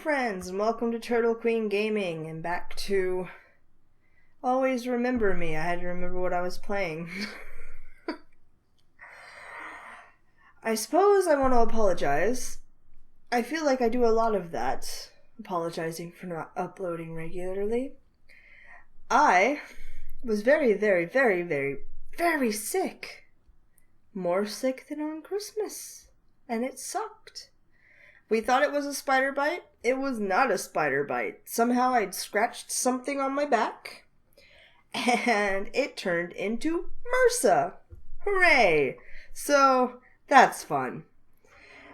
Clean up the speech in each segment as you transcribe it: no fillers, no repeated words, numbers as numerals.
friends, and welcome to TurtleQueenGaming, and back to Always Remember Me. I had to remember what I was playing. I suppose I want to apologize. I feel like I do a lot of that, apologizing for not uploading regularly. I was very sick. More sick than on Christmas, and it sucked. We thought it was a spider bite. It was not a spider bite. Somehow I'd scratched something on my back, and it turned into MRSA. Hooray! So, that's fun.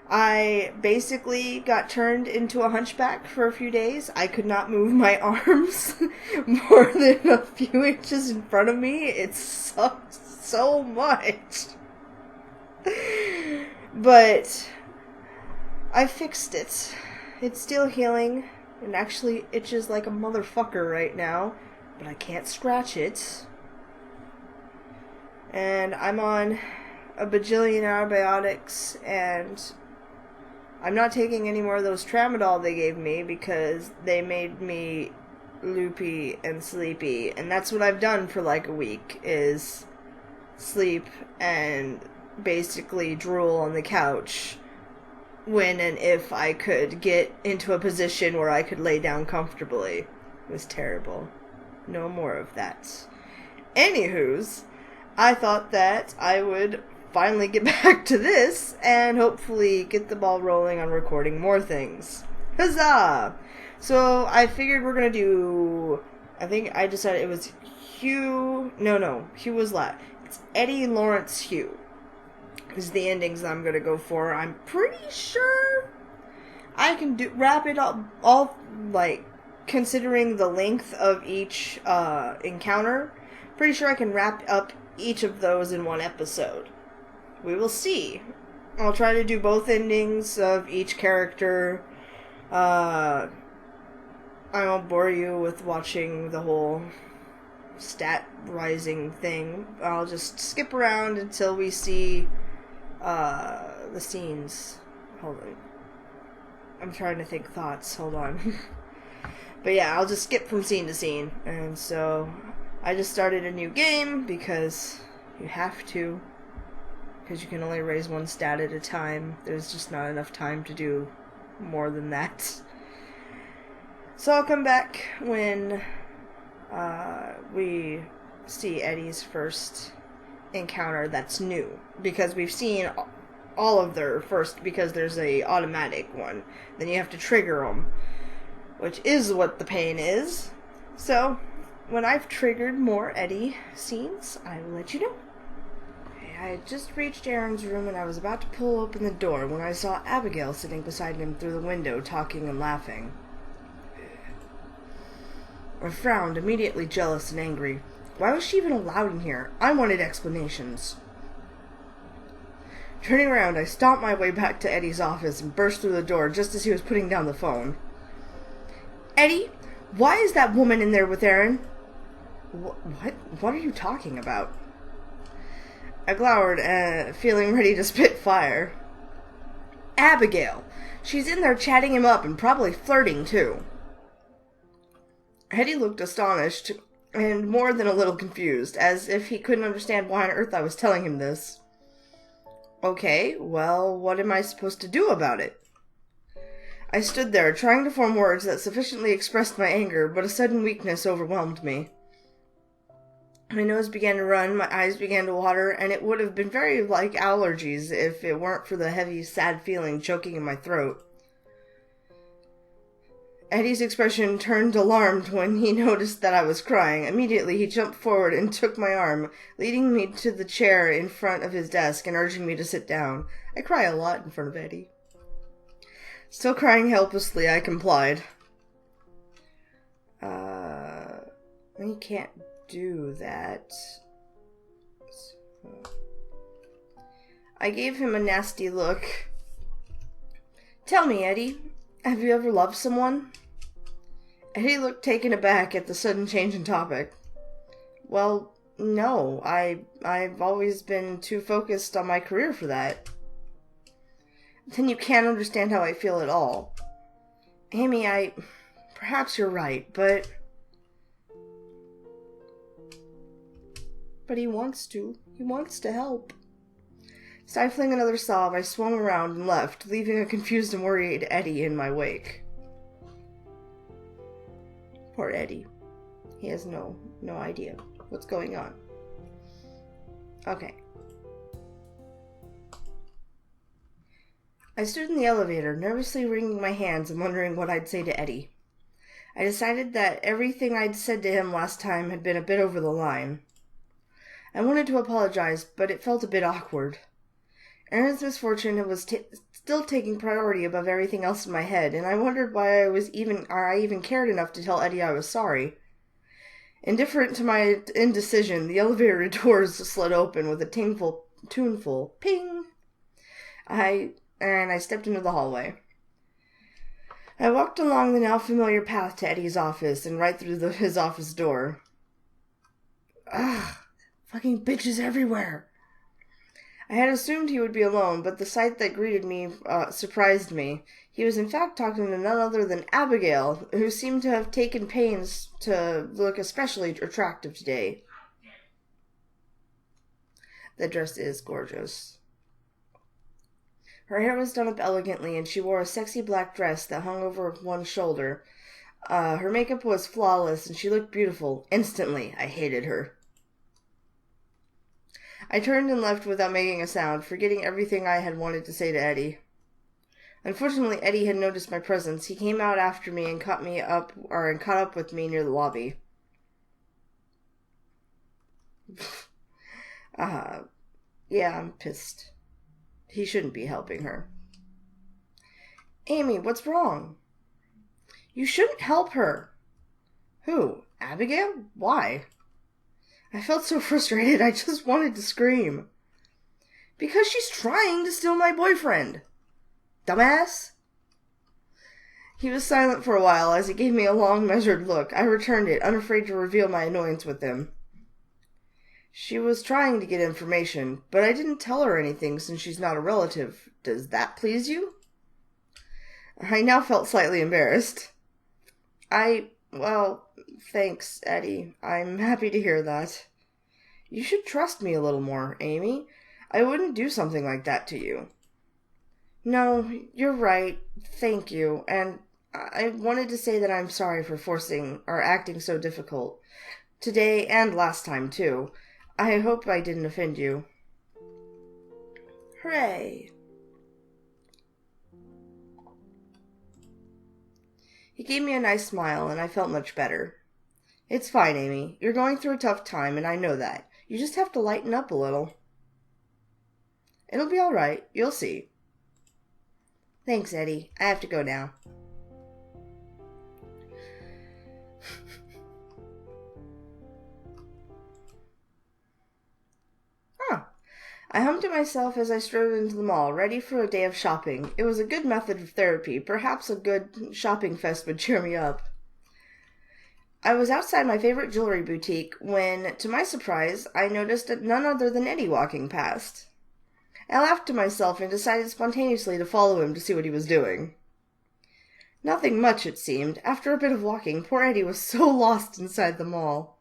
I basically got turned into a hunchback for a few days. I could not move my arms more than a few inches in front of me. It sucked so much. But I fixed it. It's still healing. It actually itches like a motherfucker right now, but I can't scratch it. And I'm on a bajillion antibiotics, and I'm not taking any more of those tramadol they gave me because they made me loopy and sleepy, and that's what I've done for like a week, is sleep and basically drool on the couch when and if I could get into a position where I could lay down comfortably. It was terrible. No more of that. Anywho's, I thought that I would finally get back to this and hopefully get the ball rolling on recording more things. Huzzah! So I figured we're gonna do, I think I decided it was Hugh, no, Hugh was last. It's Eddy, Lawrence, Hugh is the endings I'm gonna go for. I'm pretty sure I can wrap it all like, considering the length of each encounter, pretty sure I can wrap up each of those in one episode. We will see. I'll try to do both endings of each character. I won't bore you with watching the whole stat rising thing. I'll just skip around until we see the scenes. Hold on. I'm trying to think thoughts. Hold on. But yeah, I'll just skip from scene to scene. And so I just started a new game because you have to. Because you can only raise one stat at a time. There's just not enough time to do more than that. So I'll come back when we see Eddy's first encounter that's new. Because we've seen all of their first, because there's a automatic one. Then you have to trigger them, which is what the pain is. So, when I've triggered more Eddy scenes, I will let you know. I had just reached Aaron's room and I was about to pull open the door when I saw Abigail sitting beside him through the window, talking and laughing. I frowned, immediately jealous and angry. Why was she even allowed in here? I wanted explanations. Turning around, I stomped my way back to Eddy's office and burst through the door just as he was putting down the phone. Eddy, why is that woman in there with Aaron? What? What are you talking about? I glowered, feeling ready to spit fire. Abigail. She's in there chatting him up and probably flirting, too. Eddy looked astonished and more than a little confused, as if he couldn't understand why on earth I was telling him this. Okay, well, what am I supposed to do about it? I stood there, trying to form words that sufficiently expressed my anger, but a sudden weakness overwhelmed me. My nose began to run, my eyes began to water, and it would have been very like allergies if it weren't for the heavy, sad feeling choking in my throat. Eddy's expression turned alarmed when he noticed that I was crying. Immediately, he jumped forward and took my arm, leading me to the chair in front of his desk and urging me to sit down. I cry a lot in front of Eddy. Still crying helplessly, I complied. You can't do that. I gave him a nasty look. Tell me, Eddy, have you ever loved someone? Eddy looked taken aback at the sudden change in topic. Well, no, I've always been too focused on my career for that. Then you can't understand how I feel at all. Amy, perhaps you're right, but he wants to. He wants to help. Stifling another sob, I swung around and left, leaving a confused and worried Eddy in my wake. Poor Eddy. He has no idea what's going on. Okay. I stood in the elevator, nervously wringing my hands and wondering what I'd say to Eddy. I decided that everything I'd said to him last time had been a bit over the line. I wanted to apologize, but it felt a bit awkward. Aaron's misfortune was still taking priority above everything else in my head, and I wondered why I even cared enough to tell Eddy I was sorry. Indifferent to my indecision, the elevator doors slid open with a tuneful ping. I stepped into the hallway. I walked along the now familiar path to Eddy's office and right through his office door. Ugh, fucking bitches everywhere. I had assumed he would be alone, but the sight that greeted me surprised me. He was in fact talking to none other than Abigail, who seemed to have taken pains to look especially attractive today. The dress is gorgeous. Her hair was done up elegantly, and she wore a sexy black dress that hung over one shoulder. Her makeup was flawless, and she looked beautiful. Instantly, I hated her. I turned and left without making a sound, forgetting everything I had wanted to say to Eddy. Unfortunately, Eddy had noticed my presence. He came out after me and caught up with me near the lobby. Yeah, I'm pissed. He shouldn't be helping her. Amy, what's wrong? You shouldn't help her. Who? Abigail? Why? I felt so frustrated, I just wanted to scream. Because she's trying to steal my boyfriend. Dumbass. He was silent for a while as he gave me a long, measured look. I returned it, unafraid to reveal my annoyance with him. She was trying to get information, but I didn't tell her anything since she's not a relative. Does that please you? I now felt slightly embarrassed. Well, thanks, Eddy. I'm happy to hear that. You should trust me a little more, Amy. I wouldn't do something like that to you. No, you're right. Thank you. And I wanted to say that I'm sorry for acting so difficult. Today and last time, too. I hope I didn't offend you. Hooray! He gave me a nice smile, and I felt much better. It's fine, Amy. You're going through a tough time, and I know that. You just have to lighten up a little. It'll be all right. You'll see. Thanks, Eddy. I have to go now. I hummed to myself as I strode into the mall, ready for a day of shopping. It was a good method of therapy. Perhaps a good shopping fest would cheer me up. I was outside my favorite jewelry boutique when, to my surprise, I noticed none other than Eddy walking past. I laughed to myself and decided spontaneously to follow him to see what he was doing. Nothing much, it seemed. After a bit of walking, poor Eddy was so lost inside the mall.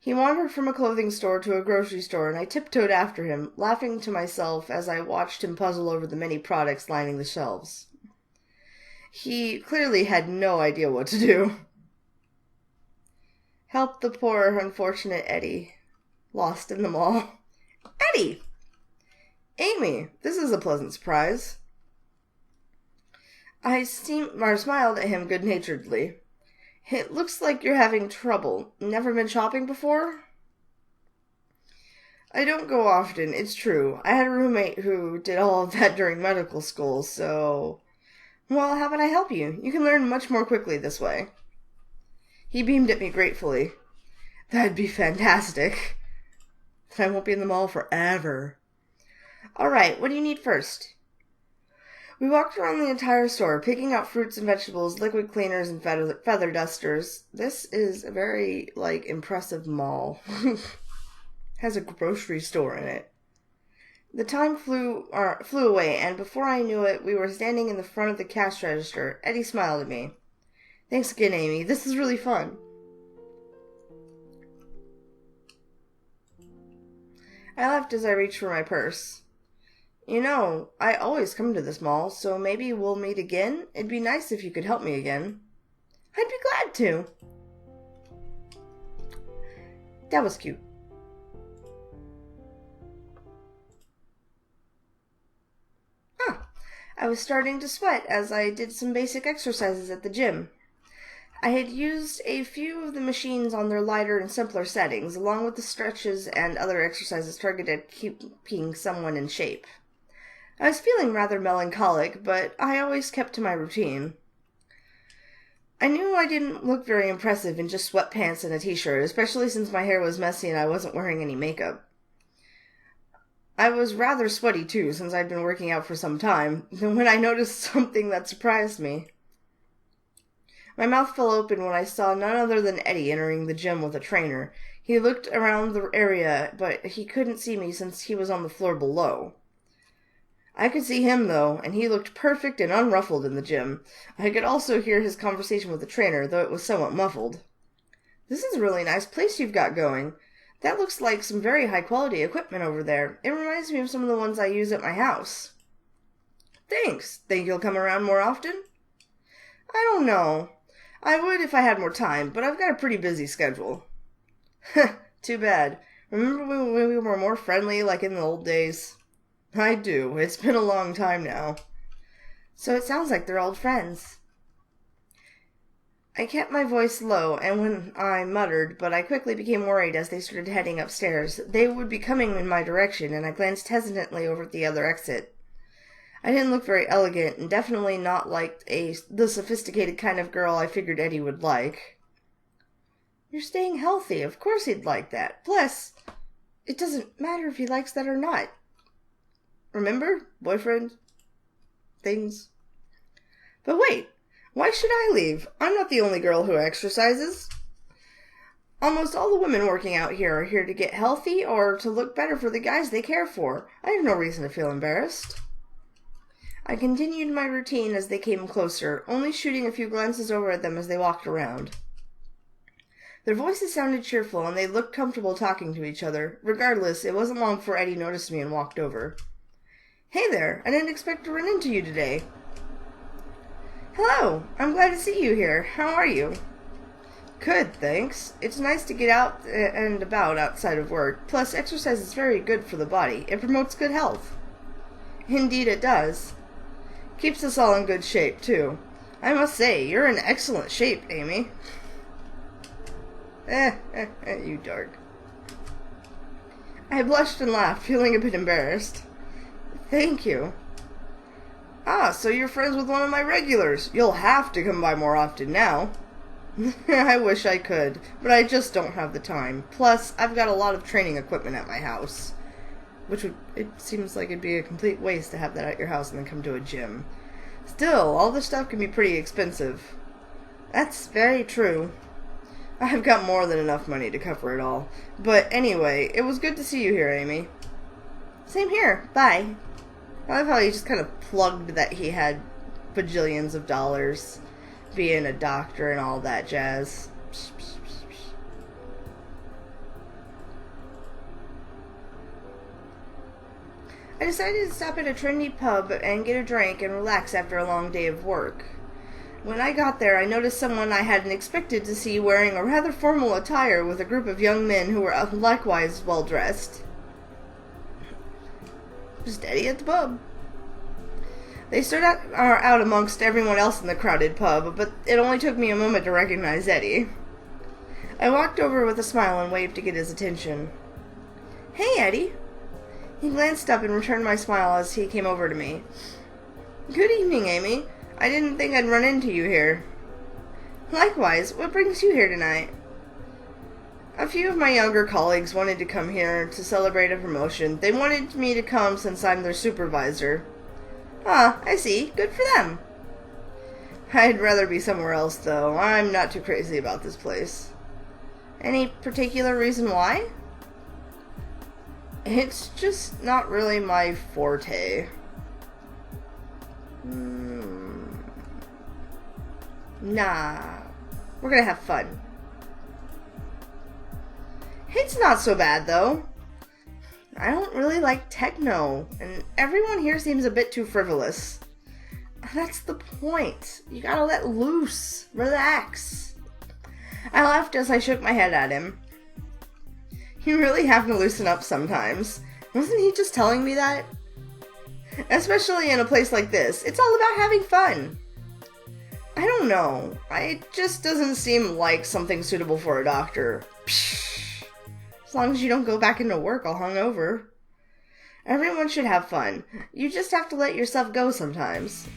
He wandered from a clothing store to a grocery store, and I tiptoed after him, laughing to myself as I watched him puzzle over the many products lining the shelves. He clearly had no idea what to do. Help the poor, unfortunate Eddy, lost in the mall. Eddy! Amy, this is a pleasant surprise. I smiled at him good-naturedly. It looks like you're having trouble. Never been shopping before? I don't go often, it's true. I had a roommate who did all of that during medical school, so... Well, how can I help you? You can learn much more quickly this way. He beamed at me gratefully. That'd be fantastic. Then I won't be in the mall forever. All right, what do you need first? We walked around the entire store, picking out fruits and vegetables, liquid cleaners, and feather dusters. This is a very, impressive mall. Has a grocery store in it. The time flew away, and before I knew it, we were standing in the front of the cash register. Eddy smiled at me. Thanks again, Amy. This is really fun. I laughed as I reached for my purse. You know, I always come to this mall, so maybe we'll meet again? It'd be nice if you could help me again. I'd be glad to. That was cute. I was starting to sweat as I did some basic exercises at the gym. I had used a few of the machines on their lighter and simpler settings, along with the stretches and other exercises targeted at keeping someone in shape. I was feeling rather melancholic, but I always kept to my routine. I knew I didn't look very impressive in just sweatpants and a t-shirt, especially since my hair was messy and I wasn't wearing any makeup. I was rather sweaty too, since I'd been working out for some time, when I noticed something that surprised me. My mouth fell open when I saw none other than Eddy entering the gym with a trainer. He looked around the area, but he couldn't see me since he was on the floor below. I could see him, though, and he looked perfect and unruffled in the gym. I could also hear his conversation with the trainer, though it was somewhat muffled. This is a really nice place you've got going. That looks like some very high-quality equipment over there. It reminds me of some of the ones I use at my house. Thanks. Think you'll come around more often? I don't know. I would if I had more time, but I've got a pretty busy schedule. Too bad. Remember when we were more friendly, like in the old days? I do. It's been a long time now. So it sounds like they're old friends. I kept my voice low, and when I muttered, but I quickly became worried as they started heading upstairs. They would be coming in my direction, and I glanced hesitantly over at the other exit. I didn't look very elegant, and definitely not like the sophisticated kind of girl I figured Eddy would like. You're staying healthy. Of course he'd like that. Plus, it doesn't matter if he likes that or not. Remember? Boyfriend? Things? But wait. Why should I leave? I'm not the only girl who exercises. Almost all the women working out here are here to get healthy or to look better for the guys they care for. I have no reason to feel embarrassed. I continued my routine as they came closer, only shooting a few glances over at them as they walked around. Their voices sounded cheerful, and they looked comfortable talking to each other. Regardless, it wasn't long before Eddy noticed me and walked over. Hey there, I didn't expect to run into you today. Hello, I'm glad to see you here. How are you? Good, thanks. It's nice to get out and about outside of work. Plus, exercise is very good for the body. It promotes good health. Indeed it does. Keeps us all in good shape, too. I must say, you're in excellent shape, Amy. You dark. I blushed and laughed, feeling a bit embarrassed. Thank you. Ah, so you're friends with one of my regulars. You'll have to come by more often now. I wish I could, but I just don't have the time. Plus, I've got a lot of training equipment at my house. It seems like it'd be a complete waste to have that at your house and then come to a gym. Still, all this stuff can be pretty expensive. That's very true. I've got more than enough money to cover it all. But anyway, it was good to see you here, Amy. Same here. Bye. I love how he just kind of plugged that he had bajillions of dollars, being a doctor and all that jazz. I decided to stop at a trendy pub and get a drink and relax after a long day of work. When I got there, I noticed someone I hadn't expected to see wearing a rather formal attire with a group of young men who were likewise well-dressed. Just Eddy at the pub. They stood out amongst everyone else in the crowded pub, but it only took me a moment to recognize Eddy. I walked over with a smile and waved to get his attention. Hey, Eddy. He glanced up and returned my smile as he came over to me. Good evening, Amy. I didn't think I'd run into you here. Likewise, what brings you here tonight? A few of my younger colleagues wanted to come here to celebrate a promotion. They wanted me to come since I'm their supervisor. Ah, I see. Good for them. I'd rather be somewhere else, though. I'm not too crazy about this place. Any particular reason why? It's just not really my forte. Nah. We're gonna have fun. It's not so bad, though. I don't really like techno, and everyone here seems a bit too frivolous. That's the point. You gotta let loose. Relax. I laughed as I shook my head at him. You really have to loosen up sometimes. Wasn't he just telling me that? Especially in a place like this. It's all about having fun. I don't know. It just doesn't seem like something suitable for a doctor. Psh. As long as you don't go back into work all hungover. Everyone should have fun. You just have to let yourself go sometimes.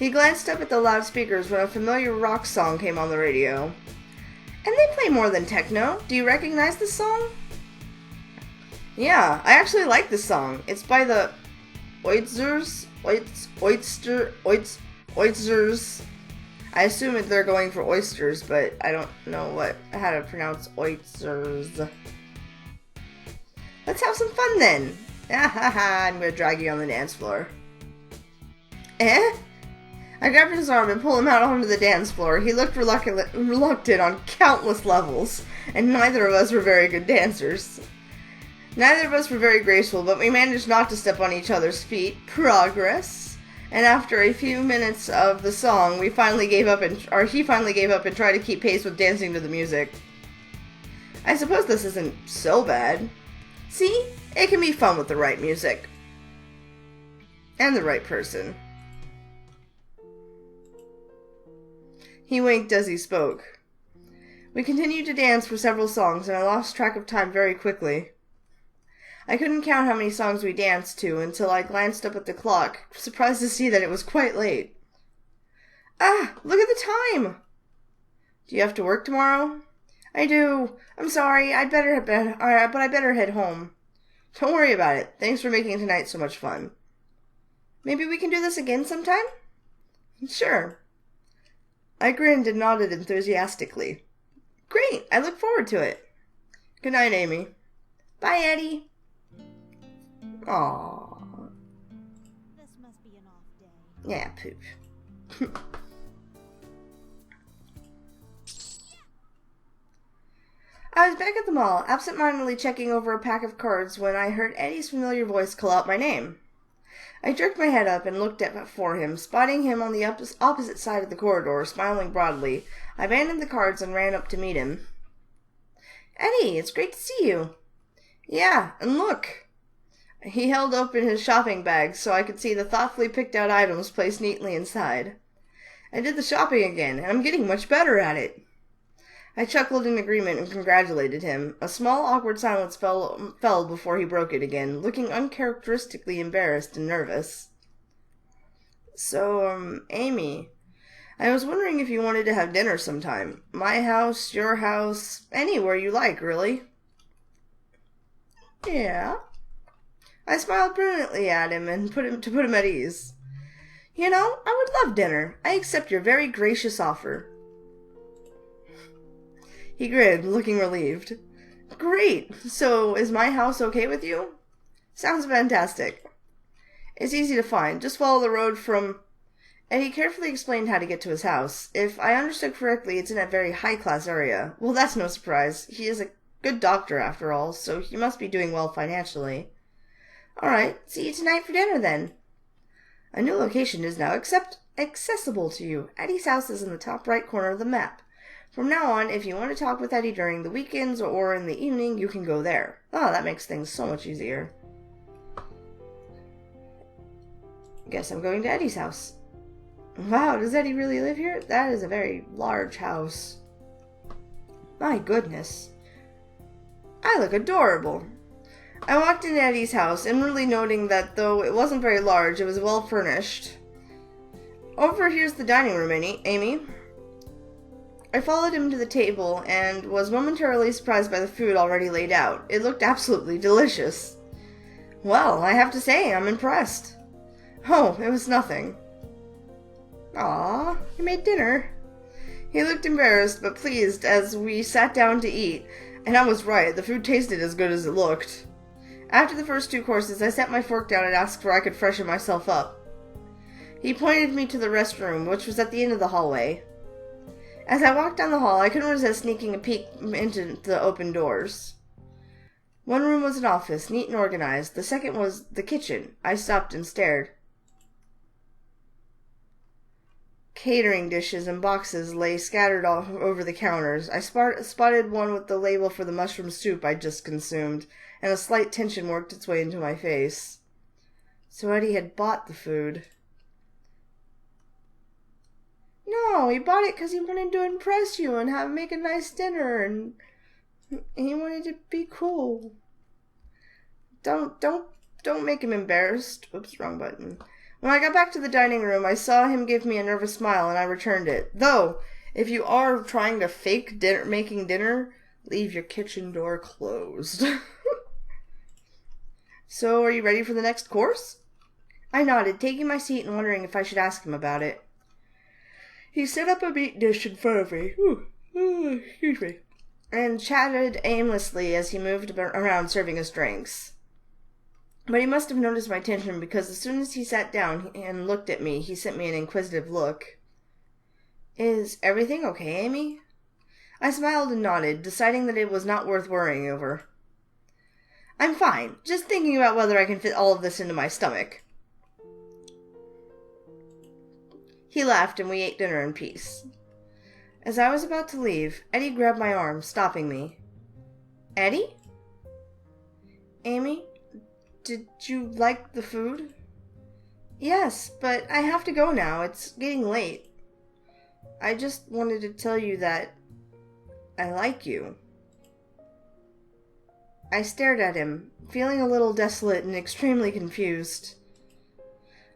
He glanced up at the loudspeakers when a familiar rock song came on the radio. And they play more than techno. Do you recognize this song? Yeah, I actually like this song. It's by the Oysters. Oysters. I assume they're going for oysters, but I don't know how to pronounce oysters. Let's have some fun then. I'm gonna drag you on the dance floor. Eh? I grabbed his arm and pulled him out onto the dance floor. He looked reluctant on countless levels, and neither of us were very good dancers. Neither of us were very graceful, but we managed not to step on each other's feet. Progress. And after a few minutes of the song, he finally gave up and tried to keep pace with dancing to the music. I suppose this isn't so bad. See? It can be fun with the right music. And the right person. He winked as he spoke. We continued to dance for several songs, and I lost track of time very quickly. I couldn't count how many songs we danced to until I glanced up at the clock, surprised to see that it was quite late. Ah, look at the time! Do you have to work tomorrow? I do. I'm sorry, I'd better head home. Don't worry about it. Thanks for making tonight so much fun. Maybe we can do this again sometime? Sure. I grinned and nodded enthusiastically. Great, I look forward to it. Good night, Amy. Bye, Eddie. Aww. This must be an off day. Yeah, poop. I was back at the mall, absent-mindedly checking over a pack of cards when I heard Eddie's familiar voice call out my name. I jerked my head up and looked for him, spotting him on the opposite side of the corridor, smiling broadly. I abandoned the cards and ran up to meet him. Eddie, it's great to see you. Yeah, and look. He held open his shopping bag so I could see the thoughtfully picked out items placed neatly inside. I did the shopping again, and I'm getting much better at it. I chuckled in agreement and congratulated him. A small, awkward silence fell before he broke it again, looking uncharacteristically embarrassed and nervous. So, Amy, I was wondering if you wanted to have dinner sometime. My house, your house, anywhere you like, really. Yeah. I smiled brilliantly at him and put him at ease. You know, I would love dinner. I accept your very gracious offer. He grinned, looking relieved. Great! So, is my house okay with you? Sounds fantastic. It's easy to find. Just follow the road from... And he carefully explained how to get to his house. If I understood correctly, it's in a very high-class area. Well, that's no surprise. He is a good doctor, after all, so he must be doing well financially. All right, see you tonight for dinner, then. A new location is now accessible to you. Eddy's house is in the top right corner of the map. From now on, if you want to talk with Eddy during the weekends or in the evening, you can go there. Oh, that makes things so much easier. Guess I'm going to Eddy's house. Wow, does Eddy really live here? That is a very large house. My goodness. I look adorable. I walked into Eddy's house, inwardly noting that though it wasn't very large, it was well furnished. Over here's the dining room, Amy. I followed him to the table and was momentarily surprised by the food already laid out. It looked absolutely delicious. Well, I have to say, I'm impressed. Oh, it was nothing. You made dinner. He looked embarrassed but pleased as we sat down to eat. And I was right, the food tasted as good as it looked. After the first 2 courses, I set my fork down and asked where I could freshen myself up. He pointed me to the restroom, which was at the end of the hallway. As I walked down the hall, I couldn't resist sneaking a peek into the open doors. One room was an office, neat and organized. The second was the kitchen. I stopped and stared. Catering dishes and boxes lay scattered all over the counters. I spotted one with the label for the mushroom soup I'd just consumed, and a slight tension worked its way into my face. So Eddy had bought the food. No, he bought it because he wanted to impress you and make a nice dinner, and he wanted to be cool. Don't make him embarrassed. Oops, wrong button. When I got back to the dining room, I saw him give me a nervous smile, and I returned it. Though, if you are trying to fake making dinner, leave your kitchen door closed. So, are you ready for the next course? I nodded, taking my seat and wondering if I should ask him about it. He set up a meat dish in front of me. Excuse me. And chatted aimlessly as he moved around serving us drinks. But he must have noticed my tension, because as soon as he sat down and looked at me, he sent me an inquisitive look. Is everything okay, Amy? I smiled and nodded, deciding that it was not worth worrying over. I'm fine, just thinking about whether I can fit all of this into my stomach. He laughed and we ate dinner in peace. As I was about to leave, Eddy grabbed my arm, stopping me. Eddy? Amy? Did you like the food? Yes, but I have to go now. It's getting late. I just wanted to tell you that I like you. I stared at him, feeling a little desolate and extremely confused.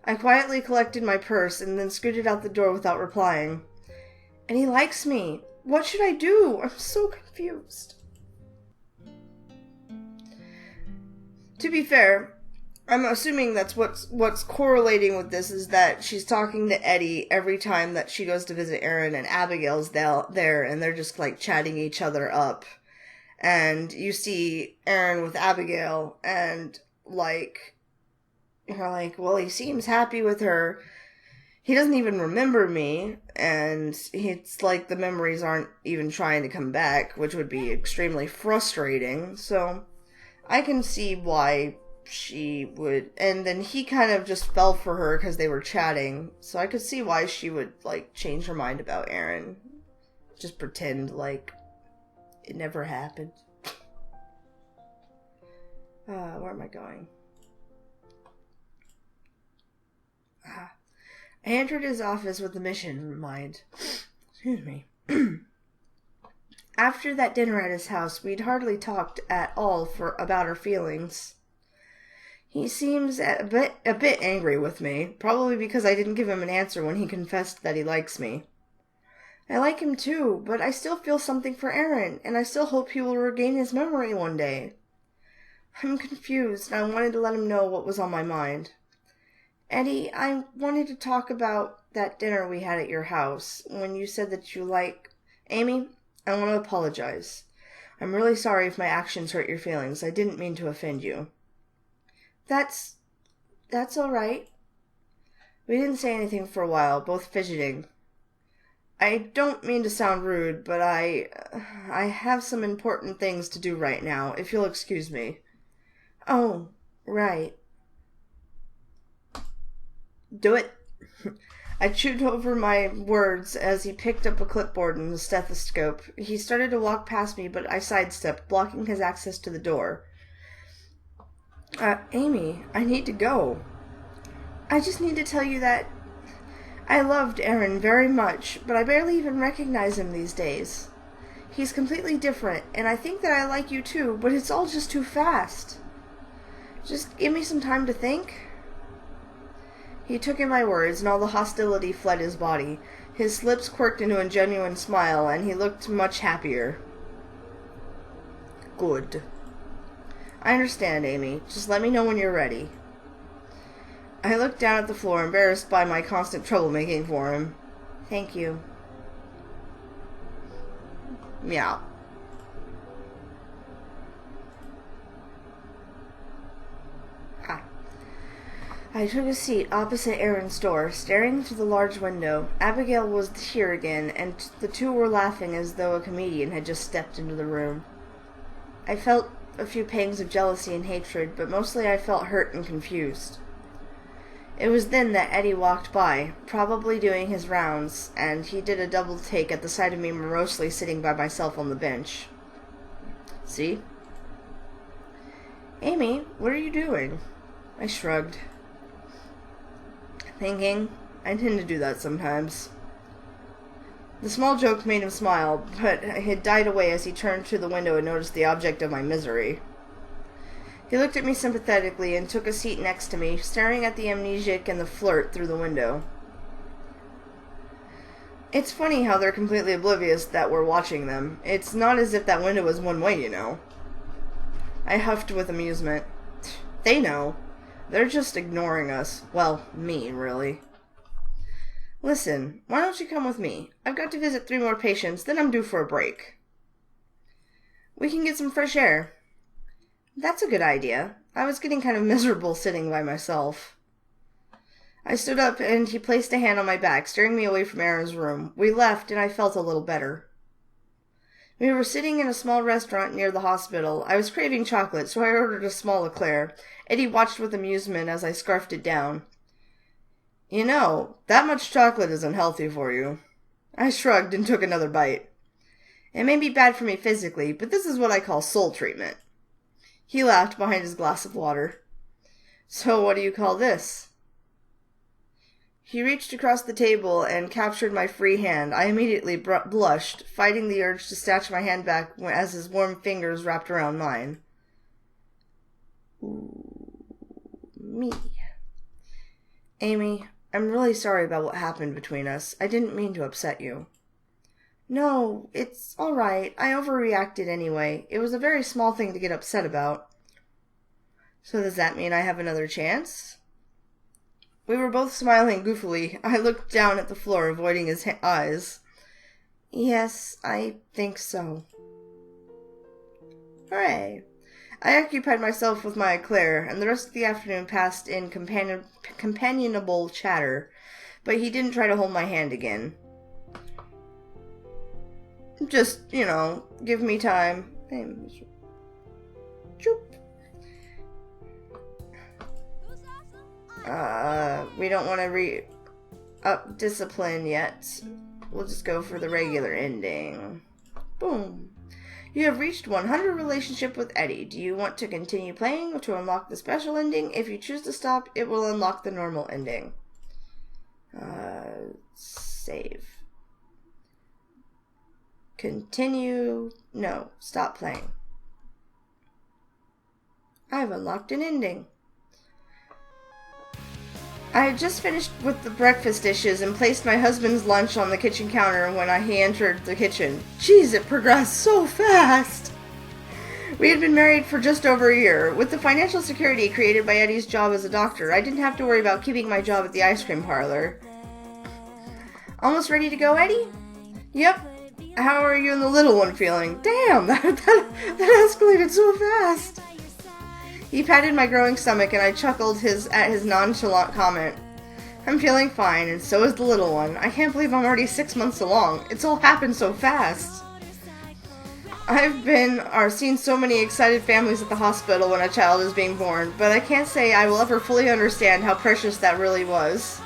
I quietly collected my purse and then scooted out the door without replying. And he likes me. What should I do? I'm so confused. To be fair, I'm assuming that's what's correlating with this is that she's talking to Eddy every time that she goes to visit Aaron, and Abigail's there, and they're just like chatting each other up. And you see Aaron with Abigail, and like, you're like, well, he seems happy with her. He doesn't even remember me, and it's like the memories aren't even trying to come back, which would be extremely frustrating. So I can see why she would, and then he kind of just fell for her because they were chatting, so I could see why she would, like, change her mind about Aaron. Just pretend like it never happened. Where am I going? I entered his office with a mission in mind. Excuse me. After that dinner at his house, we'd hardly talked at all about our feelings. He seems a bit angry with me, probably because I didn't give him an answer when he confessed that he likes me. I like him too, but I still feel something for Aaron, and I still hope he will regain his memory one day. I'm confused, and I wanted to let him know what was on my mind. Eddy, I wanted to talk about that dinner we had at your house, when you said that you like... Amy, I want to apologize. I'm really sorry if my actions hurt your feelings. I didn't mean to offend you. That's all right. We didn't say anything for a while, both fidgeting. I don't mean to sound rude, but I have some important things to do right now, if you'll excuse me. Oh, right. Do it. I chewed over my words as he picked up a clipboard and a stethoscope. He started to walk past me, but I sidestepped, blocking his access to the door. Amy, I need to go. I just need to tell you that I loved Aaron very much, but I barely even recognize him these days. He's completely different, and I think that I like you too, but it's all just too fast. Just give me some time to think. He took in my words, and all the hostility fled his body. His lips quirked into a genuine smile, and he looked much happier. Good. I understand, Amy. Just let me know when you're ready. I looked down at the floor, embarrassed by my constant troublemaking for him. Thank you. Meow. I took a seat opposite Aaron's door, staring through the large window. Abigail was here again, and the two were laughing as though a comedian had just stepped into the room. I felt a few pangs of jealousy and hatred, but mostly I felt hurt and confused. It was then that Eddy walked by, probably doing his rounds, and he did a double take at the sight of me morosely sitting by myself on the bench. See? Amy, what are you doing? I shrugged. Thinking. I tend to do that sometimes. The small joke made him smile, but it died away as he turned to the window and noticed the object of my misery. He looked at me sympathetically and took a seat next to me, staring at the amnesiac and the flirt through the window. It's funny how they're completely oblivious that we're watching them. It's not as if that window is one way, you know. I huffed with amusement. They know. They're just ignoring us. Well, me, really. Listen, why don't you come with me? I've got to visit 3 more patients, then I'm due for a break. We can get some fresh air. That's a good idea. I was getting kind of miserable sitting by myself. I stood up and he placed a hand on my back, steering me away from Aaron's room. We left and I felt a little better. We were sitting in a small restaurant near the hospital. I was craving chocolate, so I ordered a small eclair. Eddy watched with amusement as I scarfed it down. You know, that much chocolate isn't healthy for you. I shrugged and took another bite. It may be bad for me physically, but this is what I call soul treatment. He laughed behind his glass of water. So what do you call this? He reached across the table and captured my free hand. I immediately blushed, fighting the urge to snatch my hand back as his warm fingers wrapped around mine. Ooh, me. Amy, I'm really sorry about what happened between us. I didn't mean to upset you. No, it's all right. I overreacted anyway. It was a very small thing to get upset about. So does that mean I have another chance? We were both smiling goofily. I looked down at the floor, avoiding his eyes. Yes, I think so. Hooray. I occupied myself with my eclair, and the rest of the afternoon passed in companionable chatter, but he didn't try to hold my hand again. Just, you know, give me time. Choop. We don't want to up discipline yet. We'll just go for the regular ending. Boom. You have reached 100 relationship with Eddy. Do you want to continue playing to unlock the special ending? If you choose to stop, it will unlock the normal ending. Save. Continue. No, stop playing. I've unlocked an ending. I had just finished with the breakfast dishes and placed my husband's lunch on the kitchen counter when he entered the kitchen. Jeez, it progressed so fast! We had been married for just over a year. With the financial security created by Eddy's job as a doctor, I didn't have to worry about keeping my job at the ice cream parlor. Almost ready to go, Eddy? Yep. How are you and the little one feeling? Damn, that escalated so fast. He patted my growing stomach and I chuckled at his nonchalant comment. I'm feeling fine, and so is the little one. I can't believe I'm already 6 months along. It's all happened so fast. I've seen so many excited families at the hospital when a child is being born, but I can't say I will ever fully understand how precious that really was.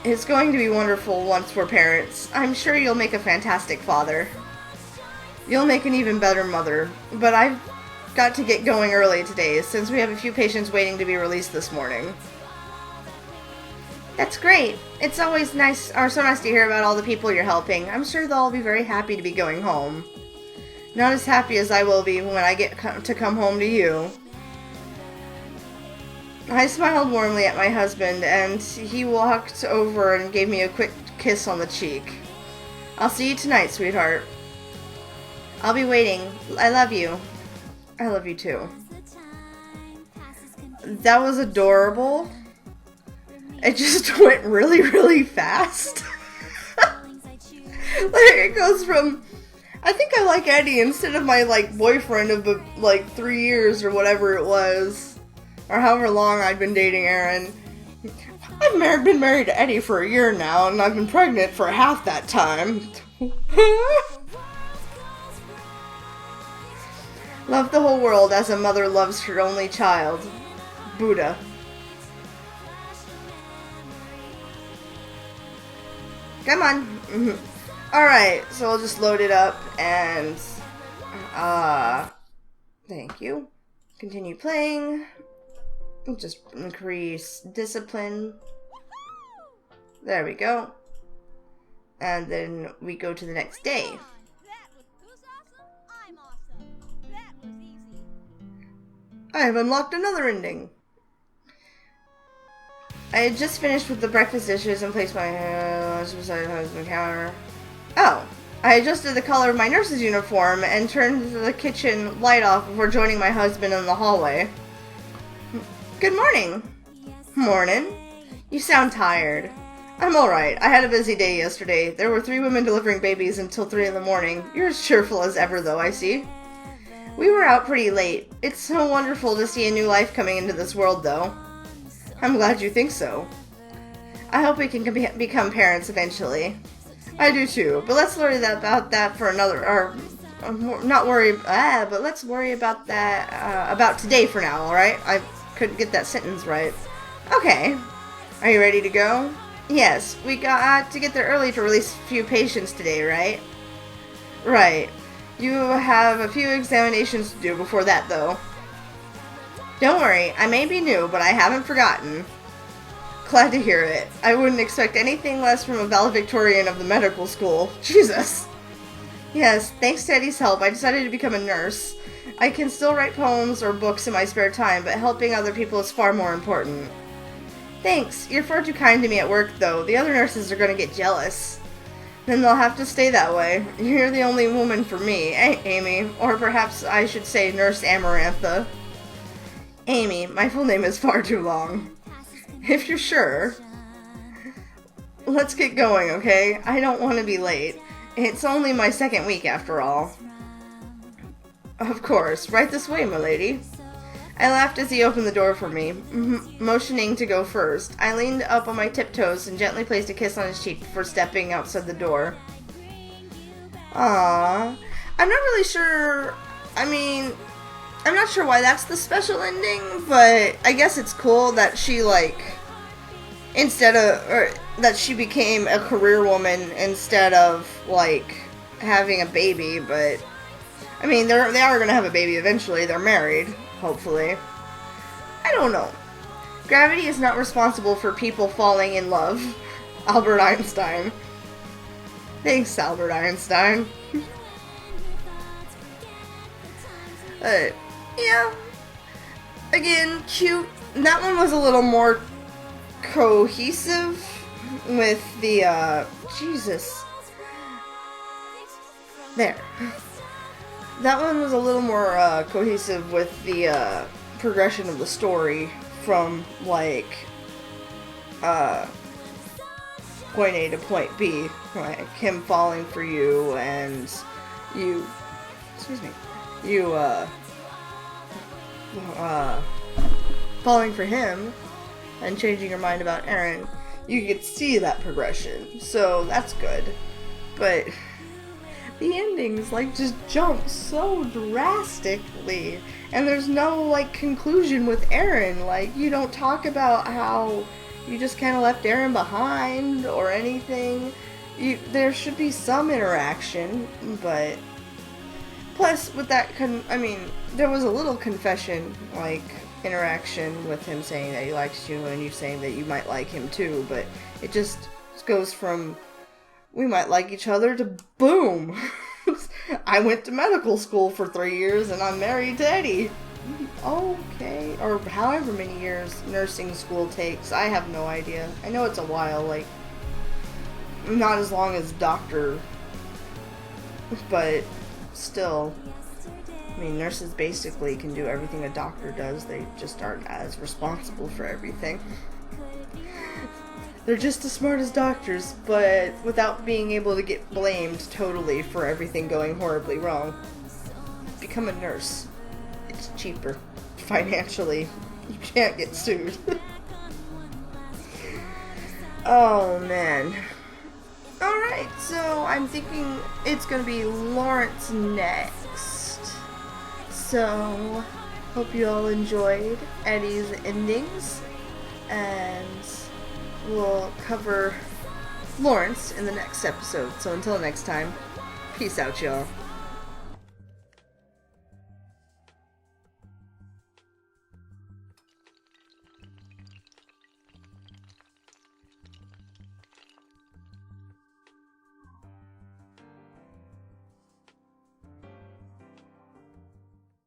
It's going to be wonderful once we're parents. I'm sure you'll make a fantastic father. You'll make an even better mother, but I've got to get going early today, since we have a few patients waiting to be released this morning. That's great. It's always so nice to hear about all the people you're helping. I'm sure they'll all be very happy to be going home. Not as happy as I will be when I get to come home to you. I smiled warmly at my husband, and he walked over and gave me a quick kiss on the cheek. I'll see you tonight, sweetheart. I'll be waiting. I love you. I love you too. That was adorable. It just went really, really fast. It goes from, I think I like Eddy instead of my, boyfriend of, 3 years or whatever it was. or however long I'd been dating Aaron. I've been married to Eddy for a year now, and I've been pregnant for half that time. Love the whole world as a mother loves her only child. Buddha. Come on. Alright, so I'll just load it up and... thank you. Continue playing. Just increase discipline. There we go. And then we go to the next day. I have unlocked another ending. I had just finished with the breakfast dishes and placed my lunch beside my husband's counter. Oh, I adjusted the color of my nurse's uniform and turned the kitchen light off before joining my husband in the hallway. Good morning. Morning. You sound tired. I'm alright. I had a busy day yesterday. There were 3 women delivering babies until 3 in the morning. You're as cheerful as ever, though, I see. We were out pretty late. It's so wonderful to see a new life coming into this world, though. I'm glad you think so. I hope we can become parents eventually. I do too, but let's worry about that for another, or not worry, but let's worry about that, about today for now, alright? I couldn't get that sentence right. Okay. Are you ready to go? Yes, we got to get there early to release a few patients today, right? Right. You have a few examinations to do before that, though. Don't worry, I may be new, but I haven't forgotten. Glad to hear it. I wouldn't expect anything less from a valedictorian of the medical school. Jesus. Yes, thanks to Eddy's help, I decided to become a nurse. I can still write poems or books in my spare time, but helping other people is far more important. Thanks. You're far too kind to me at work, though. The other nurses are going to get jealous. Then they'll have to stay that way. You're the only woman for me, Amy. Or perhaps I should say Nurse Amarantha. Amy, my full name is far too long. If you're sure. Let's get going, okay? I don't want to be late. It's only my 2nd week, after all. Of course. Right this way, milady. I laughed as he opened the door for me, motioning to go first. I leaned up on my tiptoes and gently placed a kiss on his cheek before stepping outside the door. Aww. I'm not really sure... I'm not sure why that's the special ending, but I guess it's cool that she, that she became a career woman instead of, having a baby, but... I mean, they are going to have a baby eventually. They're married, hopefully. I don't know. Gravity is not responsible for people falling in love. Albert Einstein. Thanks, Albert Einstein. Yeah. Again, cute. That one was a little more cohesive with the, Jesus. There. That one was a little more cohesive with the progression of the story from, point A to point B. Like, him falling for you and you... Excuse me. You, falling for him and changing your mind about Aaron. You could see that progression. So, that's good. But... the endings, just jump so drastically. And there's no, conclusion with Aaron. You don't talk about how you just kind of left Aaron behind or anything. There should be some interaction, but... Plus, with that, there was a little confession, interaction with him saying that he likes you and you saying that you might like him too, but it just goes from... we might like each other to boom. I went to medical school for 3 years and I'm married to Eddy. Okay. Or however many years nursing school takes. I have no idea. I know it's a while, not as long as doctor. But still. Nurses basically can do everything a doctor does. They just aren't as responsible for everything. They're just as smart as doctors, but without being able to get blamed totally for everything going horribly wrong. Become a nurse. It's cheaper. Financially. You can't get sued. Oh, man. Alright, so I'm thinking it's gonna be Lawrence next. So, hope you all enjoyed Eddy's endings. And we'll cover Lawrence in the next episode. So until next time, peace out, y'all.